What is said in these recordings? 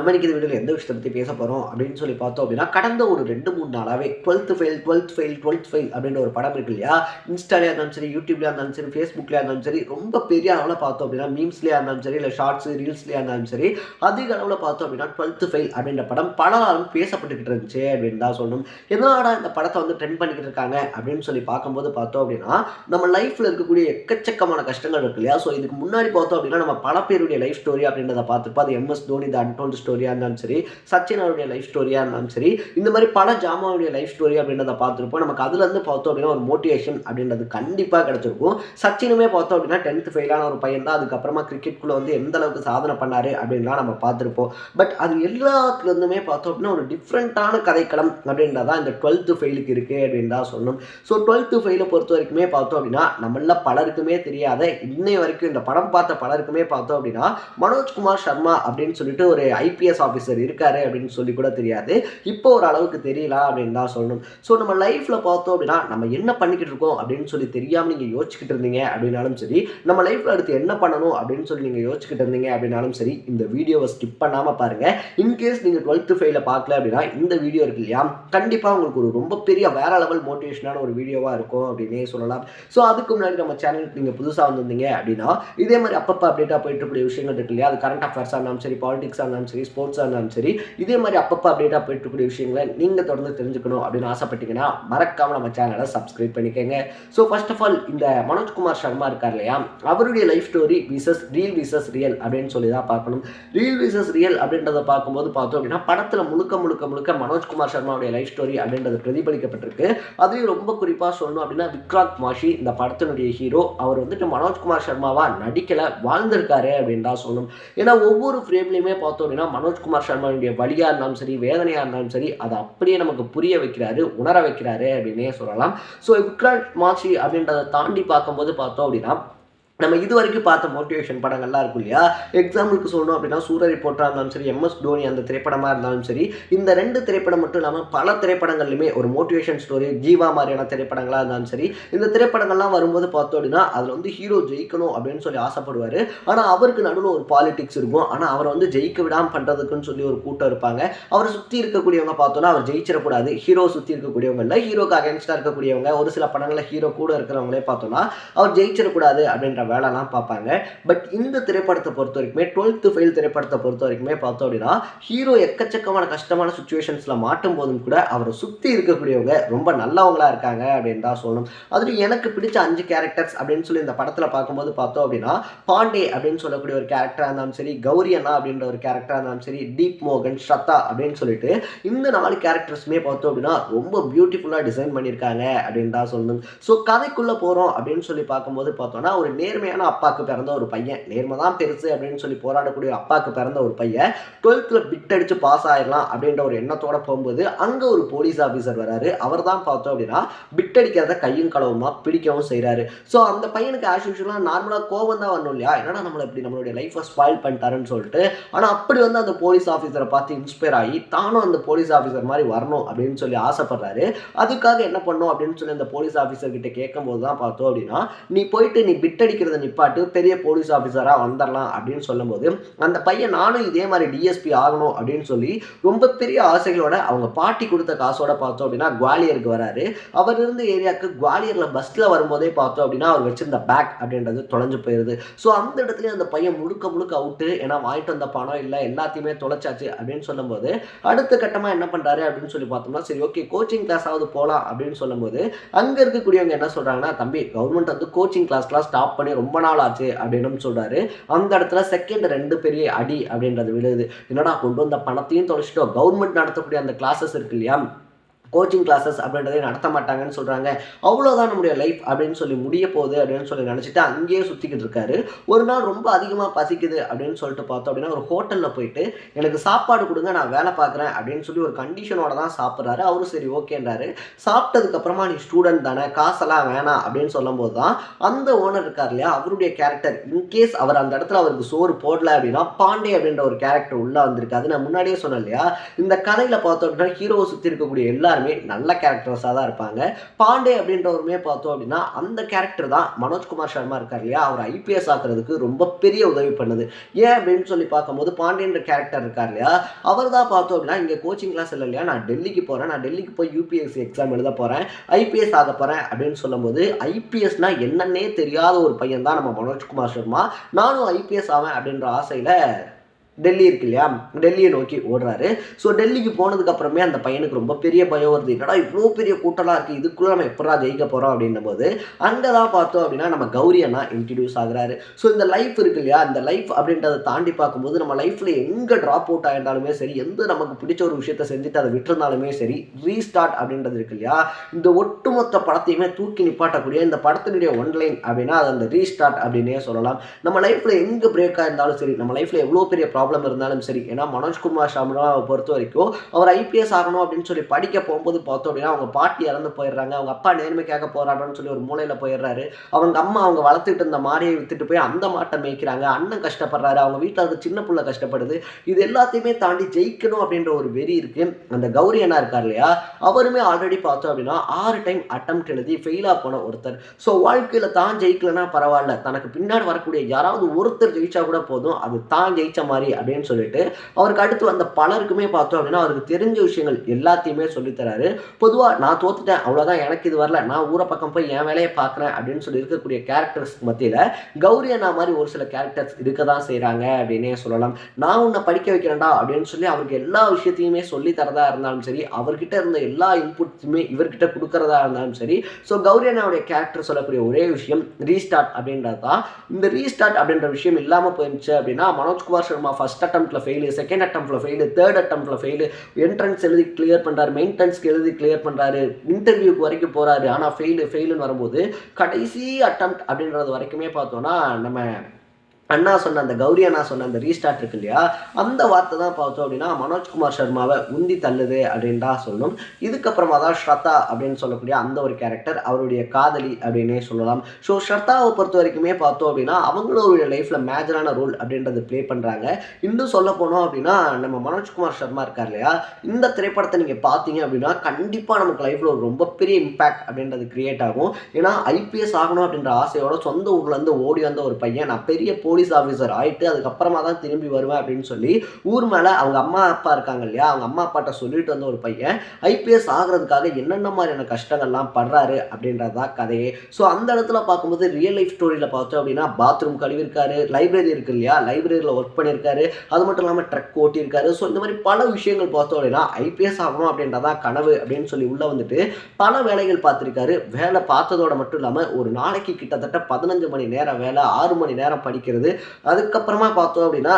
நம்ம இன்னைக்கு இந்த வீடியோவில் எந்த விஷயத்தை பற்றி பேச போகிறோம் அப்படின்னு சொல்லி பார்த்தோம் அப்படின்னா, கடந்த ஒரு 2-3 நாளாகவே 12th ஃபெயில் அப்படின்ற ஒரு படம் இருக்கு இல்லையா? இன்ஸ்டாலேயா இருந்தாலும் சரி, யூடியூப்லேயா இருந்தாலும் சரி, ஃபேஸ்புக்லேயா இருந்தாலும் சரி, ரொம்ப பெரிய அளவில் பார்த்தோம் அப்படின்னா மீம்ஸ்லேயா இருந்தாலும் சரி, இல்லை ஷார்ட்ஸ் ரீல்ஸ்லேயா இருந்தாலும் சரி, அதிக அளவில் பார்த்தோம் அப்படின்னா 12th ஃபெயில் அப்படின்ற படம் பல நாளும் பேசப்பட்டுக்கிட்டு இருந்துச்சு அப்படின்னு தான் சொல்லணும். என்னடா இந்த படத்தை வந்து ட்ரெண்ட் பண்ணிக்கிட்டு இருக்காங்க அப்படின்னு சொல்லி பார்க்கும்போது பார்த்தோம் அப்படின்னா, நம்ம லைஃப்பில் இருக்கக்கூடிய எக்கச்சக்கமான கஷ்டங்கள் இருக்கு இல்லையா? ஸோ இதுக்கு முன்னாடி பார்த்தோம் அப்படின்னா நம்ம பல பேருடைய லைஃப் ஸ்டோரி அப்படின்றத பார்த்துப்போம். அது MS தோனி த அன்டோல்டு ஸ்டோரியாக இருந்தாலும் சரி, சச்சின் அவருடைய லைஃப் ஸ்டோரியாக இருந்தாலும் சரி, இந்த மாதிரி பல ஜாமாவுடைய லைஃப் ஸ்டோரி அப்படின்றத பார்த்துருப்போம். நமக்கு அதுலேருந்து பார்த்தோம் அப்படின்னா ஒரு மோட்டிவேஷன் அப்படின்றது கண்டிப்பாக கிடைச்சிருக்கும். சச்சினுமே பார்த்தோம் அப்படின்னா 10th ஃபெயிலான ஒரு பையன் தான். அதுக்கப்புறமா கிரிக்கெட்குள்ளே வந்து எந்த அளவுக்கு சாதனை பண்ணார் அப்படின்லாம் நம்ம பார்த்துருப்போம். பட் அது எல்லாத்துலேருந்துமே பார்த்தோம் அப்படின்னா ஒரு டிஃப்ரெண்ட்டான கதைக்களம் அப்படின்றதான் இந்த 12th ஃபெயிலுக்கு இருக்குது அப்படின்னு தான் சொல்லணும். ஸோ 12th ஃபெயிலை பொறுத்த வரைக்குமே பார்த்தோம் அப்படின்னா நம்மள பலருக்குமே தெரியாத, இன்னை வரைக்கும் இந்த படம் பார்த்த பலருக்குமே பார்த்தோம் அப்படின்னா மனோஜ்குமார் சர்மா அப்படின்னு சொல்லிட்டு ஒரு IPS ஆஃபீஸர் இருக்காரு அப்படின்னு சொல்லி கூட தெரியாது. இப்போ ஒரு அளவுக்கு தெரியல அப்படின்னு தான் சொல்லணும். ஸோ நம்ம லைஃப்பில் பார்த்தோம் அப்படின்னா நம்ம என்ன பண்ணிக்கிட்டு இருக்கோம் அப்படின்னு சொல்லி தெரியாமல் நீங்கள் யோசிச்சுக்கிட்டு இருந்தீங்க அப்படின்னாலும் சரி, நம்ம லைஃப்பில் அடுத்து என்ன பண்ணணும் அப்படின்னு சொல்லி நீங்கள் யோசிச்சுக்கிட்டு இருந்தீங்க அப்படின்னாலும் சரி, இந்த வீடியோவை ஸ்கிப் பண்ணாமல் பாருங்கள். இன்கேஸ் நீங்கள் 12th ஃபெயிலை பார்க்கல அப்படின்னா இந்த வீடியோ இருக்கு இல்லையா, கண்டிப்பாக உங்களுக்கு ஒரு ரொம்ப பெரிய வேற லெவல் மோட்டிவேஷனான ஒரு வீடியோவாக இருக்கும் அப்படின்னே சொல்லலாம். ஸோ அதுக்கு முன்னாடி நம்ம சேனலுக்கு நீங்கள் புதுசாக வந்திருந்தீங்க அப்படின்னா இதே மாதிரி அப்பப்போ அப்டேட்டாக போயிட்டு இருக்கக்கூடிய விஷயங்கள் இருக்கு இல்லையா, அது கரண்ட் அஃபேர்ஸாக இருந்தாலும் சரி, பாலிடிக்ஸாக இருந்தாலும் சரி, ஸ்போர்ட்ஸாக இருந்தாலும் சரி, இதே மாதிரி அப்பப்போ அப்டேட்டாக போயிட்டு இருக்கக்கூடிய விஷயங்களை நீங்கள் தொடர்ந்து தெரிஞ்சுக்கணும் அப்படின்னு ஆசைப்பட்டீங்கன்னா மறக்காமல் நம்ம சேனலை சப்ஸ்கிரைப் பண்ணிக்கோங்க. ஸோ ஃபர்ஸ்ட் ஆஃப் ஆல் இந்த மனோஜ்குமார் சர்மா இருக்கார் இல்லையா, அவருடைய life story reel versus real அப்படின்னு சொல்லி தான் பார்க்கணும். ரீல் விசஸ் ரியல் அப்படின்றத பார்க்கும்போது பார்த்தோம் அப்படின்னா படத்தில் முழுக்க முழுக்க முழுக்க மனோஜ்குமார் சர்மாவுடைய லைஃப் ஸ்டோரி அப்படின்றது பிரதிபலிக்கப்பட்டிருக்கு. அதையும் ரொம்ப குறிப்பாக சொல்லணும் அப்படின்னா விக்ராந்த் மாஷி இந்த படத்தினுடைய ஹீரோ, அவர் வந்துட்டு மனோஜ்குமார் சர்மாவா நடிக்கலை, வாழ்ந்திருக்காரு அப்படின்னு தான் சொல்லணும். ஏன்னா ஒவ்வொரு ஃப்ரேம்லையுமே பார்த்தோம் அப்படின்னா மனோஜ்குமார் சர்மாவுடைய வலியாக இருந்தாலும் சரி, வேதனையாக இருந்தாலும் சரி, அதை அப்படியே நமக்கு புரிய வைக்கிறாரு, உணர வைக்கிறாரு அப்படின்னே சொல்லலாம். ஸோ விக்ராந்த் மாஷி அப்படின்றத தாண்டி பார்க்கும்போது பார்த்தோம் அப்படின்னா நம்ம இது வரைக்கும் பார்த்த மோட்டிவேஷன் படங்கள்லாம் இருக்கும் இல்லையா, எக்ஸாம்பிளுக்கு சொல்லணும் அப்படின்னா சூரிய ரிப்போர்ட்டாக இருந்தாலும் சரி, MS தோனி அந்த திரைப்படமாக இருந்தாலும் சரி, இந்த 2 திரைப்படம் மட்டும் இல்லாமல் பல திரைப்படங்கள்லையுமே ஒரு மோட்டிவேஷன் ஸ்டோரி, ஜீவா மாதிரியான திரைப்படங்களாக இருந்தாலும் சரி, இந்த திரைப்படங்கள்லாம் வரும்போது பார்த்தோம் அப்படின்னா அதில் வந்து ஹீரோ ஜெயிக்கணும் அப்படின்னு சொல்லி ஆசைப்படுவார். ஆனால் அவருக்கு நடுவில் ஒரு பாலிடிக்ஸ் இருக்கும். ஆனால் அவரை வந்து ஜெயிக்க விடாமல் பண்ணுறதுக்குன்னு சொல்லி ஒரு கூட்டம் இருப்பாங்க. அவரை சுற்றி இருக்கக்கூடியவங்க பார்த்தோன்னா அவர் ஜெயிச்சிடக்கூடாது, ஹீரோ சுற்றி இருக்கக்கூடியவங்க இல்லை, ஹீரோக்கு அகேன்ஸ்டாக இருக்கக்கூடியவங்க, ஒரு சில படங்களில் ஹீரோ கூட இருக்கிறவங்களே பார்த்தோன்னா அவர் ஜெயிச்சிடக்கூடாது அப்படின்ற வேலைலாம் பார்ப்பாங்க. பட் இந்த திரைப்படத்தை பொறுத்த வரைக்குமே 12th ஃபெயில் திரைப்படத்தை பொறுத்த வரைக்குமே பார்த்தோம் அப்படின்னா ஹீரோ எக்கச்சக்கமான கஷ்டமான சுச்சுவேஷன்ஸில் மாட்டும் போதும் கூட அவரை சுற்றி இருக்கக்கூடியவங்க ரொம்ப நல்லவங்களா இருக்காங்க அப்படின்னு தான் சொல்லணும். அதில் எனக்கு பிடிச்ச 5 கேரக்டர்ஸ் அப்படின்னு சொல்லி இந்த படத்தில் பார்க்கும்போது பார்த்தோம் அப்படின்னா பாண்டே அப்படின்னு சொல்லக்கூடிய ஒரு கேரக்டராக இருந்தாலும் சரி, கௌரி அண்ணா அப்படின்ற ஒரு கேரக்டராக இருந்தாலும் சரி, டீப் மோகன், ஸ்ரத்தா அப்படின்னு சொல்லிட்டு இந்த 4 கேரக்டர்ஸுமே பார்த்தோம் அப்படின்னா ரொம்ப பியூட்டிஃபுல்லாக டிசைன் பண்ணியிருக்காங்க அப்படின்னு தான் சொல்லணும். ஸோ கதைக்குள்ளே போகிறோம் அப்படின்னு சொல்லி பார்க்கும்போது பார்த்தோன்னா ஒரு நேர்மையான அப்பாவுக்கு பிறந்த ஒரு பையன், நேர்மை தான் பெருசு அப்படின்னு சொல்லி போராடக்கூடிய அப்பாவுக்கு பிறந்த ஒரு பையன் 12th பிட் அடிச்சு பாஸ் ஆயிடலாம் அப்படின்ற ஒரு எண்ணத்தோட போகும்போது அங்கே ஒரு போலீஸ் ஆஃபீஸர் வராரு. அவர் தான் பார்த்தோம் அப்படின்னா பிட் அடிக்கிறத கையும் களவுமா பிடிக்கவும் செய்கிறாரு. ஸோ அந்த பையனுக்கு ஆஸ் யூஷுவலாக நார்மலாக கோவம் தான் வரணும் இல்லையா, என்னடா நம்மளை இப்படி நம்மளுடைய லைஃப்பை ஸ்பாயில் பண்ணிட்டாருன்னு சொல்லிட்டு. ஆனால் அப்படி வந்து அந்த போலீஸ் ஆஃபீஸரை பார்த்து இன்ஸ்பயர் ஆகி தானும் அந்த போலீஸ் ஆஃபீஸர் மாதிரி வரணும் அப்படின்னு சொல்லி ஆசைப்படுறாரு. அதுக்காக என்ன பண்ணும் அப்படின்னு சொல்லி அந்த போலீஸ் ஆஃபீஸர் கிட்ட கேட்கும்போது தான் பார்த்தோம் அப்படின்னா நீ போயிட்டு நீ பிட் அடிக்கிறத நிப்பாட்டு, பெரிய போலீஸ் ஆஃபீஸராக வந்துடலாம் அப்படின்னு சொல்லும்போது அந்த பையன் நானும் இதே மாதிரி DSP ஆகணும் அப்படின்னு சொல்லி ரொம்ப பெரிய ஆசைகளோட அவங்க பாட்டி கொடுத்த காசோட பார்த்தோம் அப்படின்னா குவாலியருக்கு வராரு. அவர் இருந்த ஏரியாவுக்கு குவாலியரில் பஸ்ஸில் வரும்போதே பார்த்தோம் அப்படின்னா அவர் வச்சிருந்த பேக் அப்படின்றது தொலைஞ்சு போயிடுது. ஸோ அந்த இடத்துல அந்த பையன் முழுக்க முழுக்க அவுட்டு, ஏன்னா வாங்கிட்டு வந்த பணம் இல்லை, எல்லாத்தையுமே தொலைச்சாச்சு அப்படின்னு சொல்லும்போது அடுத்த கட்டமாக என்ன பண்ணுறாரு அப்படின்னு சொல்லி பார்த்தோம்னா சரி ஓகே கோச்சிங் கிளாஸ் ஆகுது போகலாம் அப்படின்னு சொல்லும்போது அங்கே இருக்கக்கூடியவங்க என்ன சொல்கிறாங்கன்னா, தம்பி கவர்மெண்ட் வந்து கோச்சிங் கிளாஸ்லாம் ஸ்டாப் பண்ணி ரொம்ப நாள் ஆச்சு அப்படின்னு சொல்றாரு. அந்த இடத்துல செகண்ட் 2 பெரிய அடி அப்படின்றது விழுது. என்னடா கொண்டு வந்த பணத்தையும் தொலைச்சிட்டோம், கவர்மெண்ட் நடத்தக்கூடிய அந்த கிளாஸஸ் இருக்கு இல்லையா, கோச்சிங் கிளாஸஸ் அப்படின்றதே நடத்த மாட்டாங்கன்னு சொல்கிறாங்க, அவ்வளோதான் நம்முடைய லைஃப் அப்படின்னு சொல்லி முடிய போகுது அப்படின்னு சொல்லி நினச்சிட்டு அங்கேயே சுற்றிக்கிட்டு இருக்காரு. ஒரு நாள் ரொம்ப அதிகமாக பசிக்குது அப்படின்னு சொல்லிட்டு பார்த்தோம் அப்படின்னா ஒரு ஹோட்டலில் போயிட்டு எனக்கு சாப்பாடு கொடுங்க நான் வேலை பார்க்குறேன் அப்படின்னு சொல்லி ஒரு கண்டிஷனோட தான் சாப்பிட்றாரு. அவரும் சரி ஓகேன்றாரு. சாப்பிட்டதுக்கப்புறமா நீ ஸ்டூடெண்ட் தானே, காசெல்லாம் வேணாம் அப்படின்னு சொல்லும்போது தான் அந்த ஓனர் இருக்கார் இல்லையா, அவருடைய கேரக்டர் இன்கேஸ் அவர் அந்த இடத்துல அவருக்கு சோறு போடல அப்படின்னா பாண்டே அப்படின்ற ஒரு கேரக்டர் உள்ளே வந்திருக்கு. அது நான் முன்னாடியே சொன்னேன் இல்லையா, இந்த கதையில் பார்த்தோம் அப்படின்னா ஹீரோவை சுற்றி இருக்கக்கூடிய எல்லாருமே எல்லாருமே நல்ல கேரக்டர்ஸாக தான் இருப்பாங்க. பாண்டே அப்படின்றவருமே பார்த்தோம் அப்படின்னா அந்த கேரக்டர் தான் மனோஜ்குமார் சர்மா இருக்கார் இல்லையா, அவர் ஐபிஎஸ் ஆக்குறதுக்கு ரொம்ப பெரிய உதவி பண்ணுது. ஏன் அப்படின்னு சொல்லி பார்க்கும்போது பாண்டியன்ற கேரக்டர் இருக்கார் இல்லையா, அவர் தான் பார்த்தோம் அப்படின்னா இங்கே கோச்சிங் கிளாஸ் இல்லை இல்லையா, நான் டெல்லிக்கு போகிறேன், நான் டெல்லிக்கு போய் யூபிஎஸ்சி எக்ஸாம் எழுத போகிறேன், ஐபிஎஸ் ஆக போகிறேன் அப்படின்னு சொல்லும்போது ஐபிஎஸ்னா என்னன்னே தெரியாத ஒரு பையன் தான் நம்ம மனோஜ்குமார் சர்மா. நானும் ஐபிஎஸ் ஆவேன் அப்படின்ற ஆசையில் டெல்லி இருக்கு இல்லையா, டெல்லியை நோக்கி ஓடுறாரு. ஸோ டெல்லிக்கு போனதுக்கு அப்புறமே அந்த பையனுக்கு ரொம்ப பெரிய பயம் வருது. என்னடா இவ்வளோ பெரிய கூட்டம்லாம் இருக்குது, இதுக்குள்ளே நம்ம எப்படா ஜெயிக்க போகிறோம் அப்படின்னும் போது அங்கே தான் பார்த்தோம் அப்படின்னா நம்ம கௌரி அண்ணா இன்ட்ரடியூஸ் ஆகுறாரு. ஸோ இந்த லைஃப் இருக்கு இல்லையா, இந்த லைஃப் அப்படின்றத தாண்டி பார்க்கும்போது நம்ம லைஃப்பில் எங்கே ட்ராப் அவுட் ஆயிருந்தாலுமே சரி, எந்த நமக்கு பிடிச்ச ஒரு விஷயத்தை செஞ்சுட்டு அதை விட்டுருந்தாலுமே சரி, ரீஸ்டார்ட் அப்படின்றது இருக்கு இல்லையா, இந்த ஒட்டுமொத்த படத்தையுமே தூக்கி நிப்பாட்டக்கூடிய இந்த படத்தினுடைய ஒன்லைன் அப்படின்னா அது அந்த ரீஸ்டார்ட் அப்படின்னே சொல்லலாம். நம்ம லைஃப்பில் எங்கே பிரேக் ஆயிருந்தாலும் சரி, நம்ம லைஃப்பில் எவ்வளோ பெரிய ப்ராப்ளம் இருந்தாலும் சரி, ஏன்னா மனோஜ்குமார் சர்மாவை பொறுத்த வரைக்கும் அவர் ஐபிஎஸ் ஆகணும் அப்படின்னு சொல்லி படிக்க போகும்போது பார்த்தோம் அப்படின்னா அவங்க பாட்டி இறந்து போயிடுறாங்க, அவங்க அப்பா நேர்மைக்காக போராடுறோன்னு சொல்லி ஒரு மூலையில் போயிடுறாரு, அவங்க அம்மா அவங்க வளர்த்துட்டு இருந்த மாடியை வித்துட்டு போய் அந்த மாட்டை மேய்க்கிறாங்க, அண்ணன் கஷ்டப்படுறாரு, அவங்க வீட்டில் இருக்க சின்ன பிள்ளை கஷ்டப்படுது. இது எல்லாத்தையுமே தாண்டி ஜெயிக்கணும் அப்படின்ற ஒரு வெறி இருக்கு. அந்த கௌரி அண்ணா இருக்கார் இல்லையா, அவருமே ஆல்ரெடி பார்த்தோம் அப்படின்னா 6 டைம் அட்டெம்ப்ட் எழுதி ஃபெயிலாக போன ஒருத்தர். ஸோ வாழ்க்கையில் தான் ஜெயிக்கலன்னா பரவாயில்ல, தனக்கு பின்னாடி வரக்கூடிய யாராவது ஒருத்தர் ஜெயிச்சா கூட போதும், அது தான் ஜெயிச்ச மாதிரி அப்படின்னு சொல்லிட்டு அவருக்கு அடுத்து வந்த பலருக்குமே பார்த்தோம் அப்படின்னா அவருக்கு தெரிஞ்ச விஷயங்கள் எல்லாத்தையுமே சொல்லித்தராரு. பொதுவாக நான் தோத்துட்டேன் அவ்வளோதான், எனக்கு இது வரல, நான் ஊரை பக்கம் போய் என் வேலையை பார்க்குறேன் அப்படின்னு சொல்லி இருக்கக்கூடிய கேரக்டர்ஸ் மத்தியில் கௌரி அண்ணா மாதிரி ஒரு சில கேரக்டர்ஸ் இருக்க தான் செய்கிறாங்க அப்படின்னே சொல்லலாம். நான் உன்னை படிக்க வைக்கிறேன்டா அப்படின்னு சொல்லி அவருக்கு எல்லா விஷயத்தையுமே சொல்லி தரதா இருந்தாலும் சரி, அவர்கிட்ட இருந்த எல்லா இன்புட்ஸுமே இவர்கிட்ட கொடுக்கறதா இருந்தாலும் சரி. ஸோ கௌரி அண்ணாவுடைய கேரக்டர் சொல்லக்கூடிய ஒரே விஷயம் ரீஸ்டார்ட் அப்படின்றது தான். இந்த ரீஸ்டார்ட் அப்படின்ற விஷயம் இல்லாமல் போயிருந்துச்சு அப்படின்னா மனோஜ்குமார் சர்மா ஃபர்ஸ்ட் அட்டெம்ப்ட்ல ஃபெயிலு, செகண்ட் அட்டெம்ப்ட்ல ஃபெயிலு, தேர்ட் அட்டெம்ப்ட்ல ஃபெயிலு, என்ட்ரன்ஸ் எழுதி கிளியர் பண்ணுறாரு, மெயின்டெனன்ஸ்க்கு எழுதி கிளியர் பண்ணுறாரு, இன்டர்வியூக்கு வரைக்கும் போகிறாரு, ஆனால் ஃபெயிலுன்னு வரும்போது கடைசி அட்டெம்ப்ட் அப்படின்றது வரைக்குமே பார்த்தோன்னா நம்ம அண்ணா சொன்ன அந்த கௌரி அண்ணா சொன்ன அந்த ரீஸ்டார்ட் இருக்கு இல்லையா, அந்த வார்த்தை தான் பார்த்தோம் அப்படின்னா மனோஜ்குமார் சர்மாவை உந்தி தள்ளுது அப்படின்னு தான் சொல்லணும். இதுக்கப்புறமா தான் ஸ்ரத்தா அப்படின்னு சொல்லக்கூடிய அந்த ஒரு கேரக்டர் அவருடைய காதலி அப்படின்னே சொல்லலாம். ஸோ ஸ்ரத்தாவை பொறுத்த வரைக்குமே பார்த்தோம் அப்படின்னா அவங்களுடைய லைஃப்பில் மேஜரான ரோல் அப்படின்றது ப்ளே பண்ணுறாங்க. இன்னும் சொல்ல போனோம் அப்படின்னா நம்ம மனோஜ்குமார் சர்மா இருக்கார் இல்லையா, இந்த திரைப்படத்தை நீங்கள் பார்த்தீங்க அப்படின்னா கண்டிப்பாக நமக்கு லைஃப்பில் ஒரு ரொம்ப பெரிய இம்பேக்ட் அப்படின்றது கிரியேட் ஆகும். ஏன்னா ஐபிஎஸ் ஆகணும் அப்படின்ற ஆசையோட சொந்த ஊர்லேருந்து ஓடி வந்த ஒரு பையன், நான் பெரிய போலீஸ் ஆஃபீஸர் ஆகிட்டு அதுக்கப்புறமா தான் திரும்பி வருவேன் அப்படின்னு சொல்லி ஊர் மேலே அவங்க அம்மா அப்பா இருக்காங்க இல்லையா, அவங்க அம்மா அப்பாட்ட சொல்லிட்டு வந்த ஒரு பையன் ஐபிஎஸ் ஆகிறதுக்காக என்னென்ன மாதிரியான கஷ்டங்கள்லாம் படுறாரு அப்படின்றது தான் கதையே. ஸோ அந்த இடத்துல பார்க்கும்போது ரியல் லைஃப் ஸ்டோரியில் பார்த்தோம் அப்படின்னா பாத்ரூம் கழுவிருக்காரு, லைப்ரரி இருக்கு இல்லையா, லைப்ரரியில் ஒர்க் பண்ணியிருக்காரு, அது மட்டும் இல்லாமல் ட்ரக் ஓட்டியிருக்காரு. ஸோ இந்த மாதிரி பல விஷயங்கள் பார்த்தோம் அப்படின்னா ஐபிஎஸ் ஆகணும் அப்படின்றதான் கனவு அப்படின்னு சொல்லி உள்ளே வந்துட்டு பல வேலைகள் பார்த்துருக்காரு. வேலை பார்த்ததோட மட்டும் இல்லாமல் ஒரு நாளைக்கு கிட்டத்தட்ட 15 மணி நேரம் வேலை, 6 மணி நேரம் படிக்கிறது, அதுக்கப்புறமா பார்த்தோம் அப்படின்னா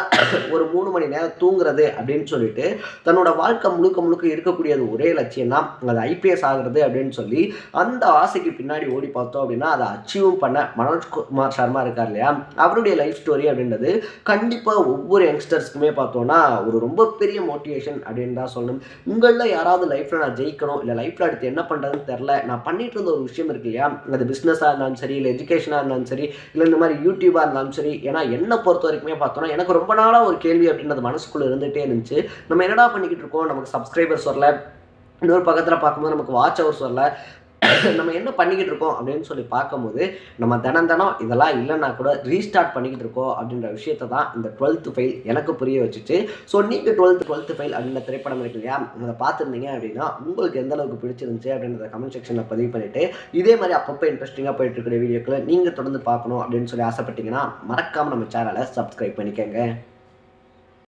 ஒரு 3 மணி நேரம் தூங்குறது அப்படின்னு சொல்லிட்டு தன்னோட வாழ்க்கை முழுக்க இருக்கக்கூடியது ஒரே லட்சியம் தான் அது ஐபிஎஸ் ஆகுறது அப்படின்னு சொல்லி அந்த ஆசைக்கு பின்னாடி ஓடி பார்த்தோம் அப்படின்னா அதை அச்சீவும் பண்ண மனோஜ்குமார் சர்மா இருக்கார் இல்லையா, அவருடைய லைஃப் ஸ்டோரி அப்படின்றது கண்டிப்பாக ஒவ்வொரு யங்ஸ்டர்ஸ்க்குமே பார்த்தோன்னா ஒரு ரொம்ப பெரிய மோட்டிவேஷன் அப்படின்னு தான் சொல்லணும். உங்களில் யாராவது லைஃப்பில் நான் ஜெயிக்கணும், இல்லை லைஃப்பில் அடுத்து என்ன பண்ணுறதுன்னு தெரில, நான் பண்ணிட்டு இருந்த ஒரு விஷயம் இருக்கு இல்லையா, அது பிஸ்னஸாக இருந்தாலும் சரி, இல்லை எஜுகேஷனாக இருந்தாலும் சரி, இல்லை இந்த மாதிரி யூடியூபாக இருந்தாலும் சரி. ஏன்னா என்னை பொறுத்த வரைக்குமே பார்த்தோன்னா எனக்கு ரொம்ப நாளாக ஒரு கேள்வி அப்படின்றது மனசுக்குள்ளே இருந்துகிட்டே இருந்துச்சு. நம்ம என்னடா பண்ணிக்கிட்டு இருக்கோம், நமக்கு சப்ஸ்கிரைபர்ஸ் வரல, இன்னொரு பக்கத்தில் பார்க்கும்போது நமக்கு வாட்ச் ஹவர்ஸ் வரல, நம்ம என்ன பண்ணிக்கிட்டு இருக்கோம் அப்படின்னு சொல்லி பார்க்கும்போது நம்ம தினம் இதெல்லாம் இல்லைன்னா கூட ரீஸ்டார்ட் பண்ணிக்கிட்டு இருக்கோம் அப்படின்ற விஷயத்தை தான் இந்த 12th ஃபெயில் எனக்கு புரிய வச்சுச்சு. ஸோ நீங்கள் 12th ஃபெயில் அப்படின்ற திரைப்படம் இருக்கு இல்லையா, அதை பார்த்துருந்தீங்க அப்படின்னா உங்களுக்கு எந்த அளவுக்கு பிடிச்சிருந்துச்சு அப்படின்றத கமெண்ட் செக்ஷனில் பதிவு பண்ணிவிட்டு இதே மாதிரி அப்பப்போ இன்ட்ரெஸ்டிங்காக போயிட்டு இருக்கிற வீடியோக்களை நீங்கள் தொடர்ந்து பார்க்கணும் அப்படின்னு சொல்லி ஆசைப்பட்டீங்கன்னா மறக்காமல் நம்ம சேனலை சப்ஸ்கிரைப் பண்ணிக்கோங்க.